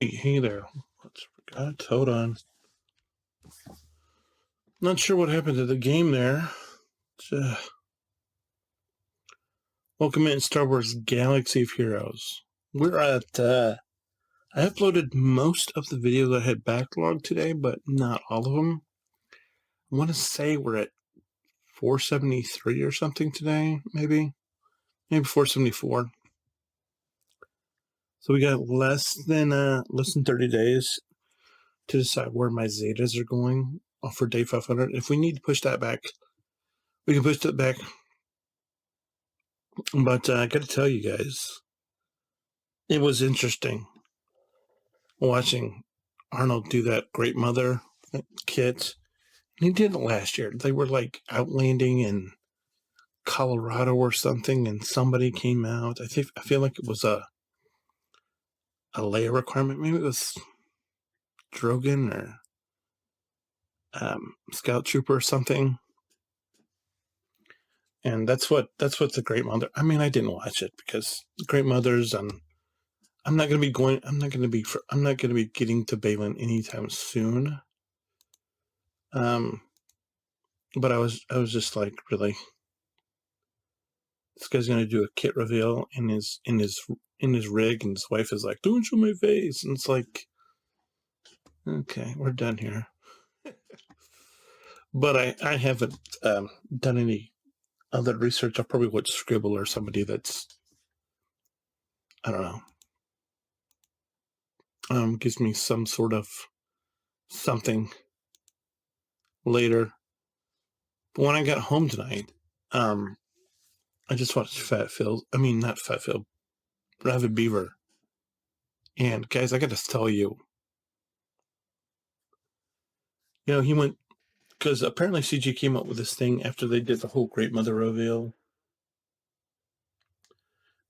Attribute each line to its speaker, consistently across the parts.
Speaker 1: Hey there. Let's forgot. Hold on. Not sure what happened to the game there. Welcome in Star Wars Galaxy of Heroes. We're at, I uploaded most of the videos I had backlogged today, but not all of them. I want to say we're at 473 or something today, maybe 474. So we got less than 30 days to decide where my Zetas are going for day 500. If we need to push that back, we can push that back. But I got to tell you guys, it was interesting watching Arnold do that Great Mother kit. He did it last year. They were like out landing in Colorado or something, and somebody came out. I feel like it was a Leia requirement. Maybe it was Drogon or Scout Trooper or something. And that's what the Great Mother. I mean, I didn't watch it because Great Mothers, and I'm not going to be getting to Balin anytime soon. But I was just like, really, this guy's gonna do a kit reveal in his rig, and his wife is like, "Don't show my face," and it's like, okay, we're done here. But I haven't done any other research. I'll probably watch Scribble or somebody that's, I don't know, gives me some sort of something later. But when I got home tonight, I just watched not Fat Phil, Rabbit Beaver. And guys, I got to tell you, he went, because apparently CG came up with this thing after they did the whole Great Mother reveal,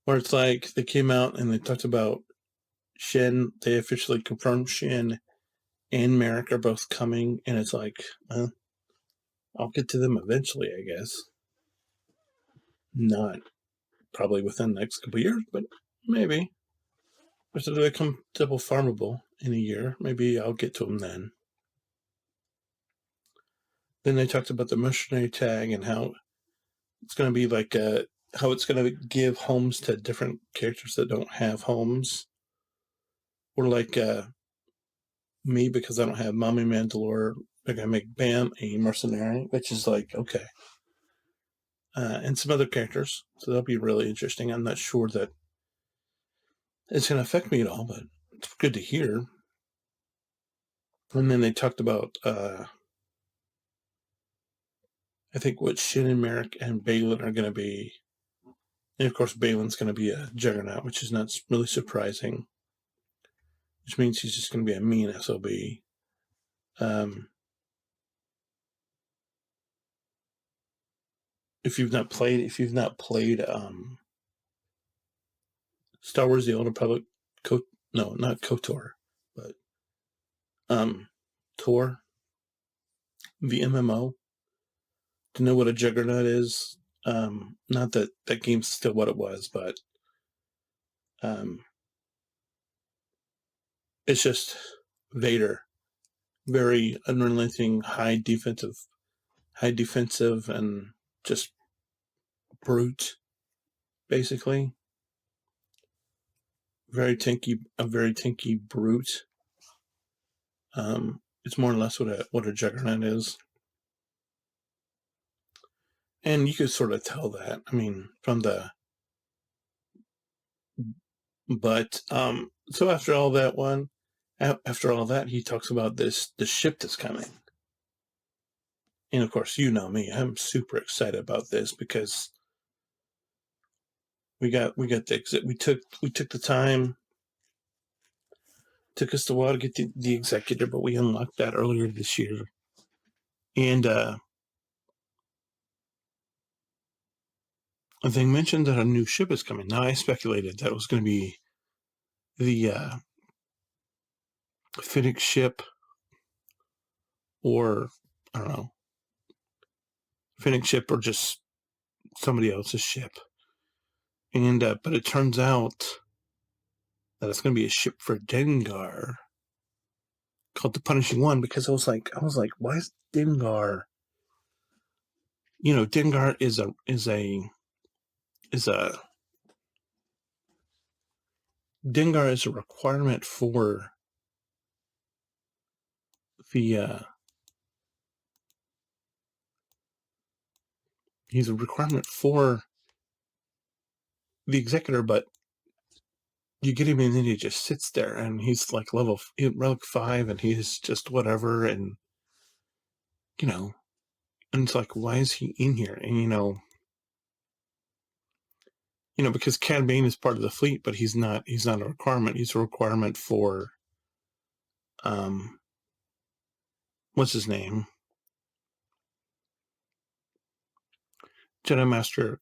Speaker 1: where it's like they came out and they talked about Shin. They officially confirmed Shin and Merrick are both coming, and it's like, well, I'll get to them eventually, I guess. Not probably within the next couple of years, but maybe. Or so they come double farmable in a year. Maybe I'll get to them then. Then they talked about the missionary tag and how it's going to be like how it's going to give homes to different characters that don't have homes. Or like me, because I don't have Mommy Mandalore, they're going to make Bam a mercenary, which is like, okay. And some other characters. So that'll be really interesting. I'm not sure that it's going to affect me at all, but it's good to hear. And then they talked about, I think, what Shin and Merrick and Balin are going to be. And of course, Balin's going to be a juggernaut, which is not really surprising. Which means he's just going to be a mean SOB. If you've not played Star Wars: The Old Republic, no, not KOTOR, but Tor, the MMO, to know what a juggernaut is. Not that game's still what it was, but it's just Vader, very unrelenting, high defensive, and just brute, basically. A very tanky brute. It's more or less what a juggernaut is. And you could sort of tell that, I mean, from the... But, so after all that, he talks about the ship that's coming. And of course, you know me, I'm super excited about this because we got the exit. We took the time. Took us a while to get the executor, but we unlocked that earlier this year. And they mentioned that a new ship is coming. Now, I speculated that it was going to be the Fennec ship, or I don't know, Fennec ship, or just somebody else's ship. And but it turns out that it's going to be a ship for Dengar called the Punishing One, because I was like, why is Dengar? Dengar is a Dengar is a requirement for the he's a requirement for the Executor, but you get him and then he just sits there and he's like level 5 and he's just whatever, and and it's like, why is he in here? And because Cad Bane is part of the fleet, but he's not a requirement. He's a requirement for what's his name? Jedi Master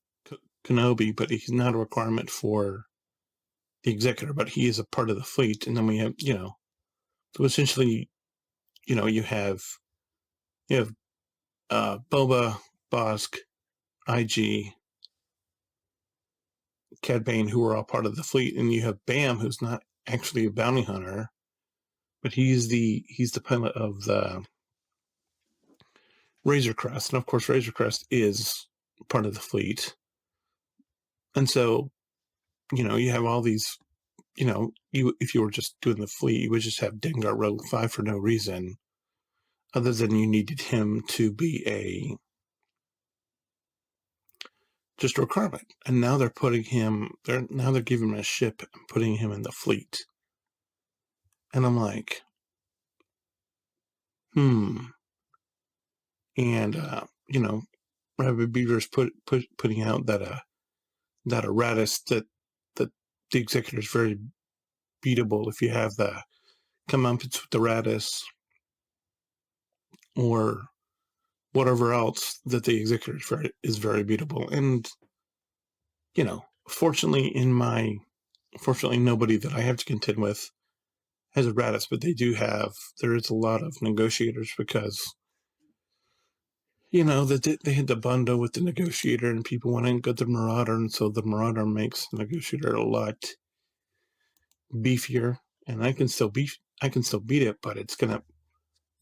Speaker 1: Kenobi, but he's not a requirement for the Executor, but he is a part of the fleet. And then we have, so essentially, you have Boba, Bosk, IG, Cad Bane, who are all part of the fleet, and you have Bam, who's not actually a bounty hunter, but he's the pilot of the Razor Crest, and of course Razor Crest is part of the fleet. And so, you have all these, if you were just doing the fleet, you would just have Dengar Rogue 5 for no reason, other than you needed him to be just a requirement. And now they're putting him, they're giving him a ship and putting him in the fleet. And I'm like, And, Rabbit Beaver's putting out that a Radis, that the Executor is very beatable if you have the comeuppance with the Radis or whatever else, that the Executor is very beatable. And, fortunately nobody that I have to contend with has a Radis, but there is a lot of negotiators, because that they had to bundle with the Negotiator, and people want to go to the Marauder, and so the Marauder makes the Negotiator a lot beefier, and I can still beat it, but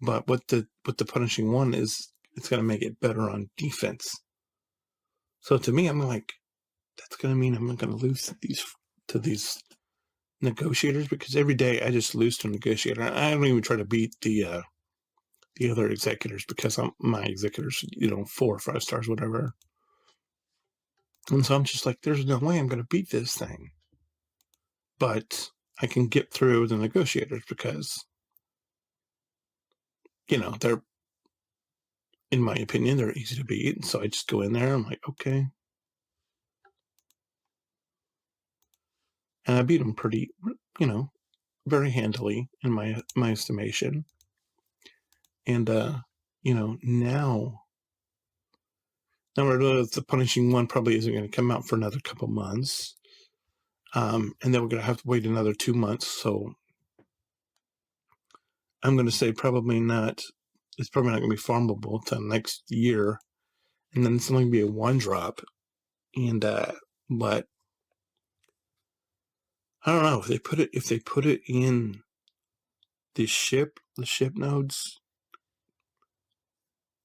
Speaker 1: what the Punishing One is, it's gonna make it better on defense. So to me, I'm like, that's gonna mean I'm not gonna lose to these Negotiators, because every day I just lose to a Negotiator. I don't even try to beat the other Executors, because my Executors, 4 or 5 stars, whatever. And so I'm just like, there's no way I'm going to beat this thing. But I can get through the Negotiators, because, they're, in my opinion, they're easy to beat. And so I just go in there, I'm like, okay. And I beat them pretty, very handily in my estimation. And, now the Punishing One probably isn't going to come out for another couple months. And then we're going to have to wait another 2 months. So I'm going to say probably not. It's probably not going to be farmable until next year, and then it's only going to be a 1-drop. And but I don't know, if they put it in the ship nodes,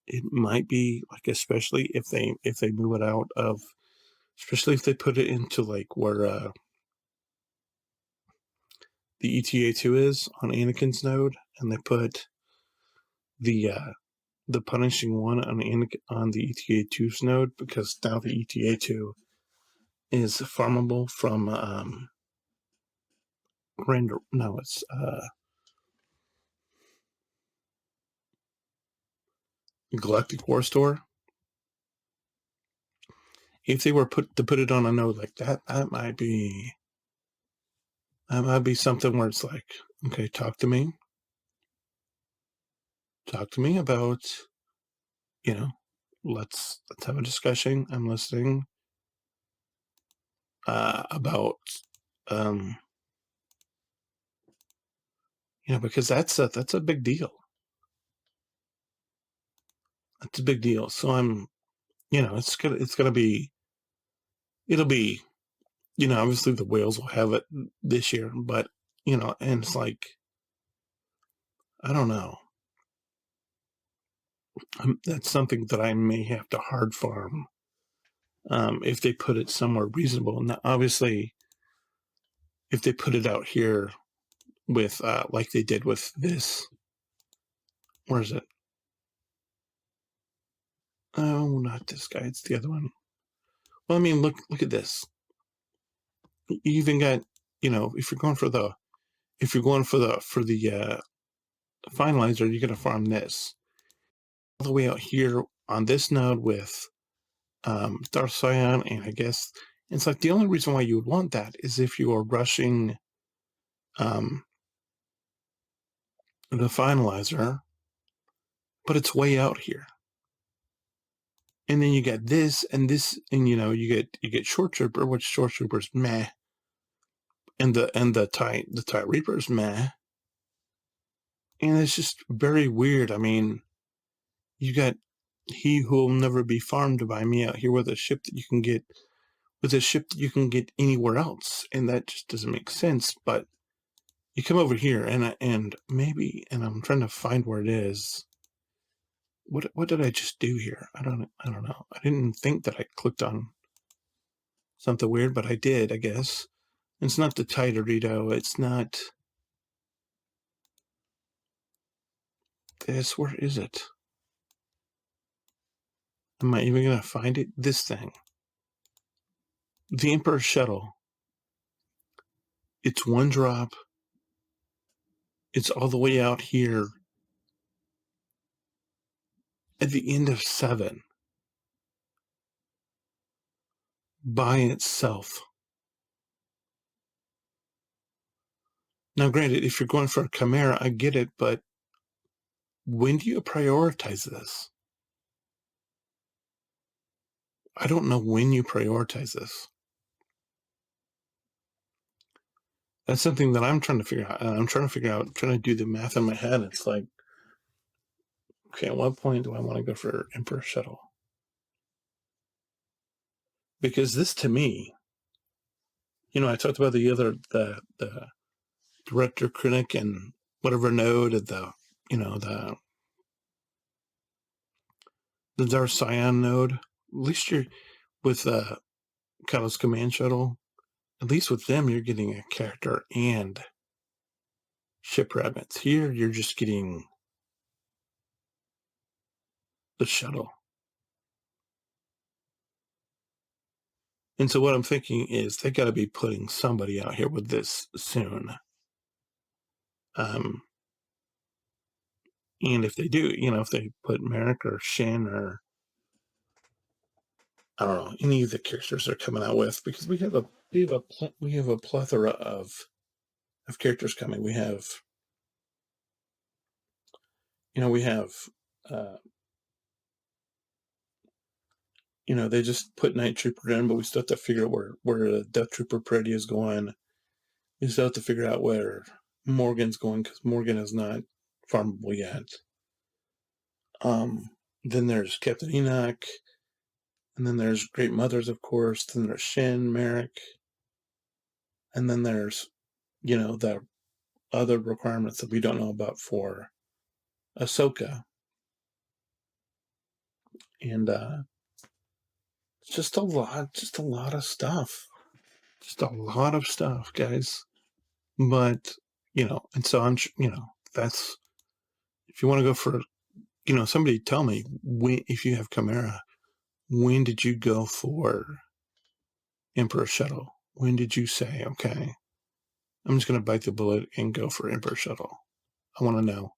Speaker 1: it might be like, especially if they move it out of, especially if they put it into like where the ETA2 is on Anakin's node, and they put the Punishing One on the ETA2's node, because now the ETA2 is farmable from it's Galactic War Store. If they were to put it on a node like that, that might be something where it's like, okay, talk to me about, let's have a discussion. I'm listening. About because that's a big deal. That's a big deal. So I'm, it'll be obviously the whales will have it this year, but, and it's like, I don't know. That's something that I may have to hard farm if they put it somewhere reasonable. Now, obviously, if they put it out here with, like they did with this, where is it? Oh, not this guy. It's the other one. Well, I mean, look at this. You even got, if you're going for the finalizer, you're gonna farm this all the way out here on this node with Dark Cyan, and I guess it's like the only reason why you would want that is if you are rushing um, the finalizer, but it's way out here. And then you get this and this, and you get Short Trooper, which Short Trooper's meh, and the TIE Reaper's meh, and it's just very weird. I mean, you got He Who Will Never Be Farmed by me out here with a ship that you can get anywhere else, and that just doesn't make sense. But you come over here, and I'm trying to find where it is. What did I just do here? I don't know. I didn't think that I clicked on something weird, but I did, I guess. It's not the TIE Dorito. It's not this. Where is it? Am I even gonna find it? This thing. The Emperor Shuttle. It's one drop. It's all the way out here at the end of 7 by itself. Now, granted, if you're going for a Chimera, I get it, but when do you prioritize this? I don't know when you prioritize this. That's something that I'm trying to figure out. I'm trying to do the math in my head. It's like, okay, at what point do I want to go for Emperor Shuttle? Because this, to me, I talked about the director critic and whatever node at the Dark Cyan node. At least you're with Kylo's command shuttle. At least with them, you're getting a character and ship rabbits. Here, you're just getting the shuttle. And so what I'm thinking is they got to be putting somebody out here with this soon. And if they do, if they put Merrick or Shin or I don't know any of the characters they're coming out with, because we have a plethora of characters coming. We have they just put Night Trooper in, but we still have to figure out where Death Trooper Peretti is going. We still have to figure out where Morgan's going, because Morgan is not farmable yet. Then there's Captain Enoch, and then there's Great Mothers, of course. Then there's Shin, Merrick, and then there's the other requirements that we don't know about for Ahsoka. And it's just a lot of stuff. Just a lot of stuff, guys. But, and so I'm, that's, if you want to go for, somebody tell me, if you have Chimera, when did you go for Emperor Shuttle? When did you say, okay, I'm just going to bite the bullet and go for Emperor Shuttle? I want to know.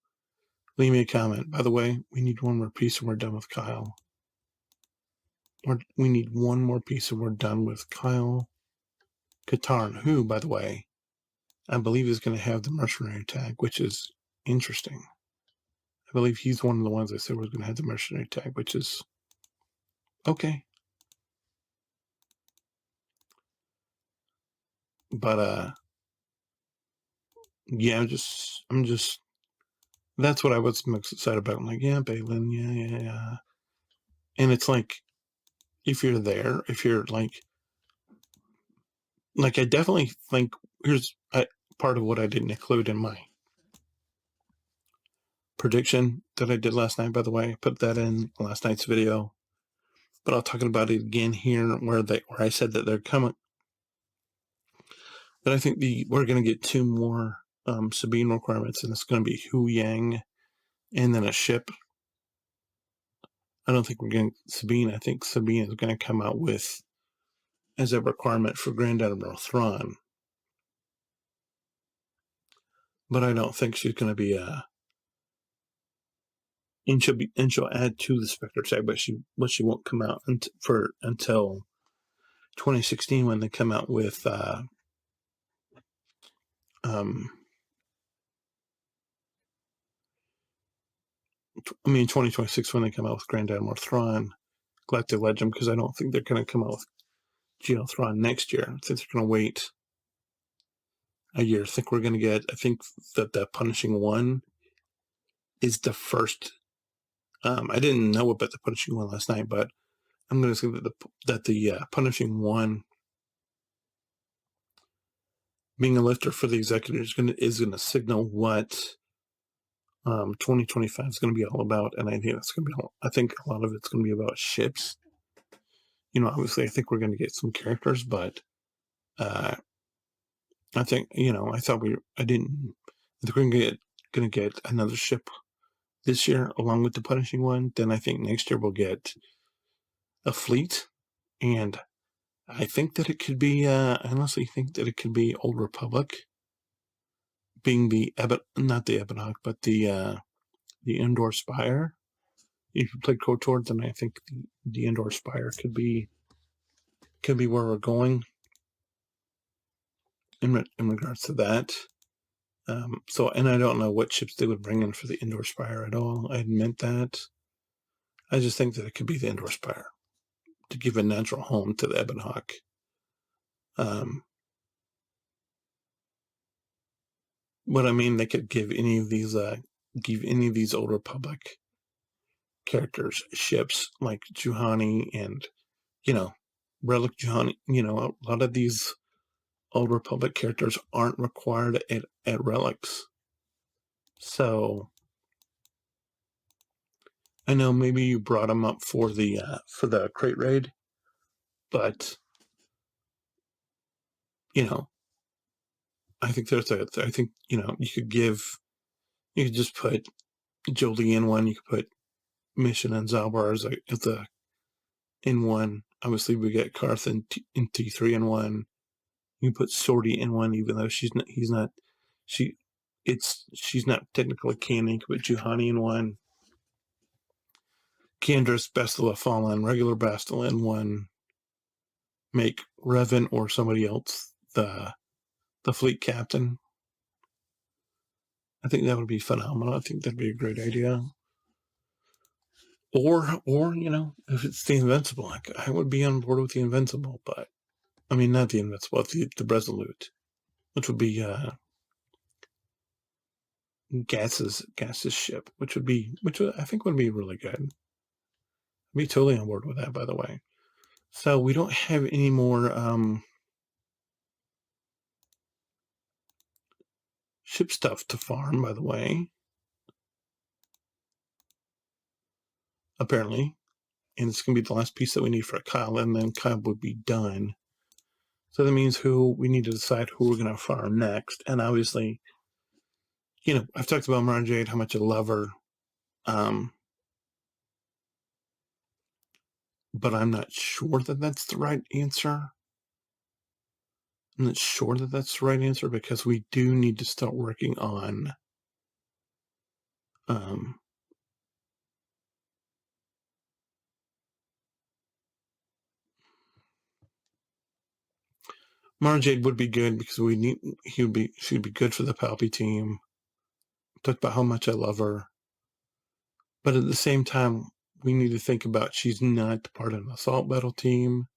Speaker 1: Leave me a comment. By the way, we need one more piece and we're done with Kyle. We need one more piece and we're done with Kyle Katarn, who, by the way, I believe is going to have the mercenary tag, which is interesting. I believe he's one of the ones I said was going to have the mercenary tag, which is okay. But yeah, I'm just that's what I was most excited about. I'm like, yeah, Balin, yeah. And it's like, if you're there, if you're like like, I definitely think here's part of what I didn't include in my prediction that I did last night, by the way. I put that in last night's video, but I'll talk about it again here where I said that they're coming. But I think we're going to get 2 more Sabine requirements, and it's going to be Hu Yang and then a ship. I don't think we're getting Sabine. I think Sabine is going to come out with as a requirement for Grand Admiral Thrawn. But I don't think she's going to be and she'll add to the Spectre side, but she won't come out until 2016 when they come out with I mean 2026 when they come out with Grand Admiral Thrawn, Galactic Legend, because I don't think they're going to come out with GL Thrawn next year. I think they're going to wait a year. I think that the Punishing One is the first. I didn't know about the Punishing One last night, but I'm going to say that the Punishing One being a lifter for the executive is going to signal what 2025 is going to be all about, and I think that's going to be. I think a lot of it's going to be about ships. Obviously, I think we're going to get some characters, but I think I thought I didn't. I think we're going to get another ship this year along with the Punishing One. Then I think next year we'll get a fleet, and I think that it could be. I honestly think that it could be Old Republic, being not the Ebonhawk, but the Indoor Spire. If you played KOTOR, then I think the Indoor Spire could be where we're going in regards to that. And I don't know what ships they would bring in for the Indoor Spire at all. I admit that. I just think that it could be the Indoor Spire to give a natural home to the Ebonhawk. But I mean, they could give any of these Old Republic characters ships like Juhani and Relic Juhani. A lot of these Old Republic characters aren't required at Relics. So I know maybe you brought them up for the crate raid, but I think you could just put Jolie in one. You could put Mission and Zalbar as the in one. Obviously, we get Karth in T3 in one. You can put Sortie in one, even though she's not technically canon. You can put Juhani in one. Candra's Bastila Fallen, regular Bastila in one. Make Revan or somebody else the fleet captain. I think that would be phenomenal. I think that'd be a great idea. Or if it's the Invincible, I would be on board with the Invincible, but I mean not the Invincible, the Resolute, which would be Gas's ship, which I think would be really good. I'd be totally on board with that, by the way. So we don't have any more ship stuff to farm, by the way. Apparently. And it's going to be the last piece that we need for Kyle, and then Kyle would be done. So that means we need to decide who we're going to farm next. And obviously, I've talked about Mara Jade, how much I love her. But I'm not sure that that's the right answer. I'm not sure that that's the right answer because we do need to start working on Mara Jade would be good because she'd be good for the Palpy team. Talked about how much I love her. But at the same time, we need to think about she's not part of an assault battle team.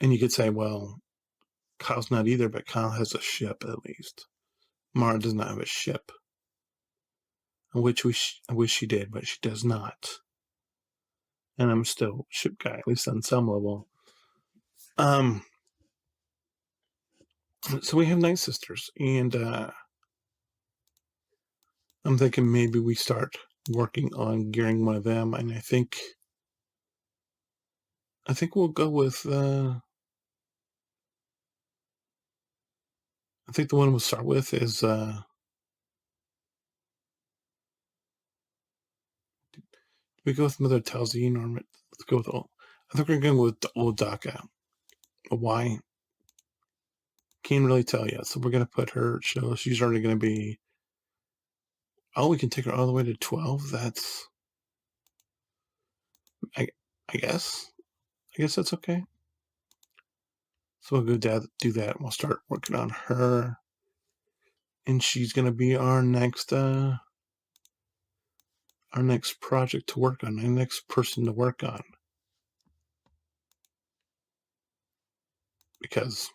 Speaker 1: And you could say, well, Kyle's not either, but Kyle has a ship at least. Mara does not have a ship. I wish she did, but she does not. And I'm still a ship guy, at least on some level. So we have Night Sisters, and I'm thinking maybe we start working on gearing one of them, and I think we'll go with I think the one we'll start with is we go with Mother Talzine, or let's go with I think we're going with the old Daka. Why? Can't really tell yet. So we're going to put her. She's already going to be. Oh, we can take her all the way to 12. That's. I guess. I guess that's okay. So we'll go do that. And we'll start working on her, and she's going to be our next project to work on, our next person to work on, because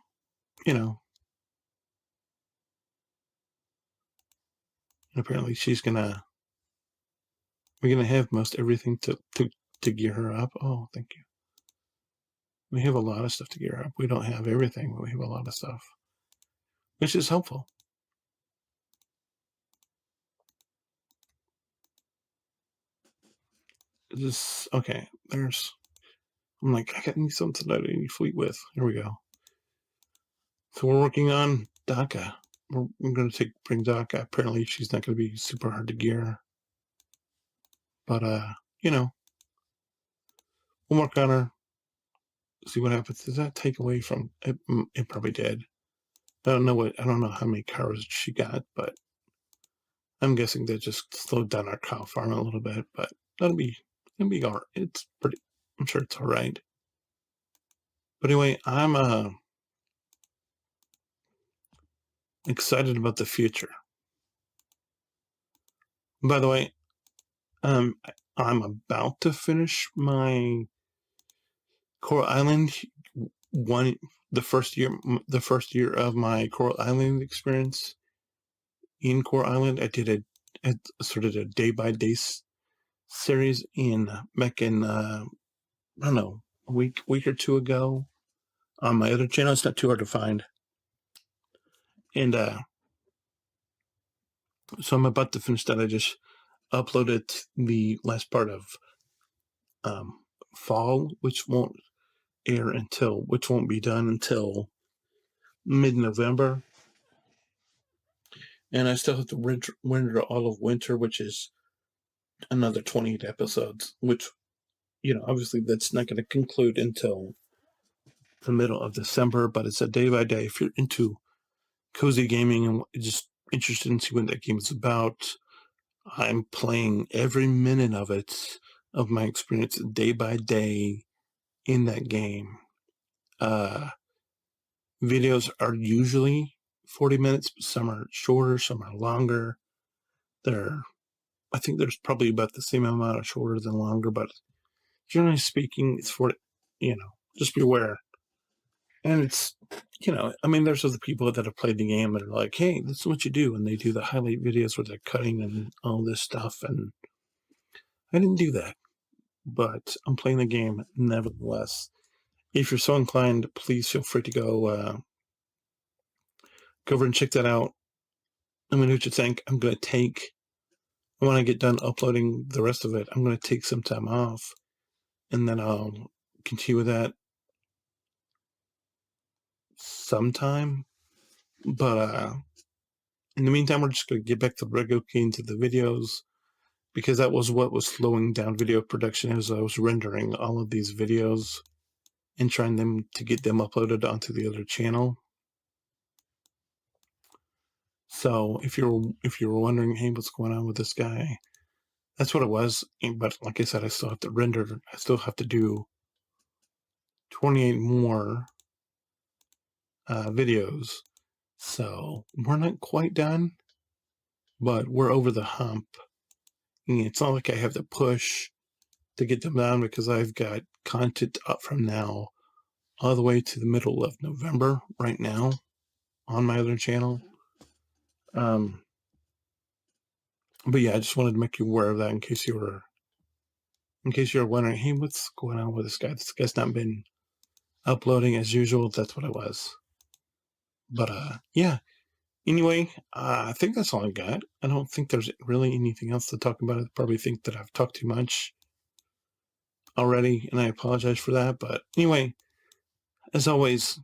Speaker 1: apparently we're gonna have most everything to gear her up. Oh, thank you. We have a lot of stuff to gear up. We don't have everything, but we have a lot of stuff, which is helpful. This okay. I'm like, I got something that I need fleet with. Here we go. So we're working on Daka. We're going to bring Daka. Apparently, she's not going to be super hard to gear, but we'll work on her. See what happens. Does that take away from it? It probably did. I don't know how many cars she got, but I'm guessing that just slowed down our cow farm a little bit. But it'll be all right. It's pretty. I'm sure it's all right. But anyway, I'm excited about the future. By the way, I'm about to finish my Coral Island one. The first year of my Coral Island experience in Coral Island, I did a sort of a day by day series back in I don't know, a week or two ago on my other channel. It's not too hard to find, and so I'm about to finish that. I just uploaded the last part of fall, which won't be done until mid-November, and I still have to render all of winter, which is another 28 episodes, which obviously that's not going to conclude until the middle of December, but it's a day by day. If you're into cozy gaming and just interested in seeing what that game is about, I'm playing every minute of it, of my experience day by day in that game. Videos are usually 40 minutes, but some are shorter, some are longer. I think there's probably about the same amount of shorter than longer, but generally speaking, it's 40, just be aware. And it's, there's other people that have played the game that are like, hey, this is what you do. And they do the highlight videos where they're cutting and all this stuff. And I didn't do that, but I'm playing the game nevertheless. If you're so inclined, please feel free to go over and check that out. Let me know what you think. When I get done uploading the rest of it, I'm going to take some time off, and then I'll continue with that sometime. But in the meantime, we're just going to get back to regular into the videos, because that was what was slowing down video production as I was rendering all of these videos and trying to get them uploaded onto the other channel. So if you were wondering, hey, what's going on with this guy? That's what it was. But like I said, I still have to render. I still have to do 28 more videos. So we're not quite done, but we're over the hump. And it's not like I have to push to get them done, because I've got content up from now all the way to the middle of November right now on my other channel. But yeah, I just wanted to make you aware of that in case you were wondering, hey, what's going on with this guy? This guy's not been uploading as usual. That's what it was. But yeah. Anyway, I think that's all I got. I don't think there's really anything else to talk about. I probably think that I've talked too much already, and I apologize for that. But anyway, as always,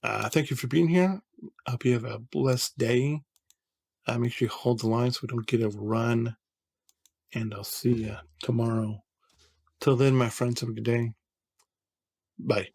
Speaker 1: thank you for being here. I hope you have a blessed day. Make sure you hold the line so we don't get overrun. And I'll see you tomorrow. Till then, my friends, have a good day. Bye.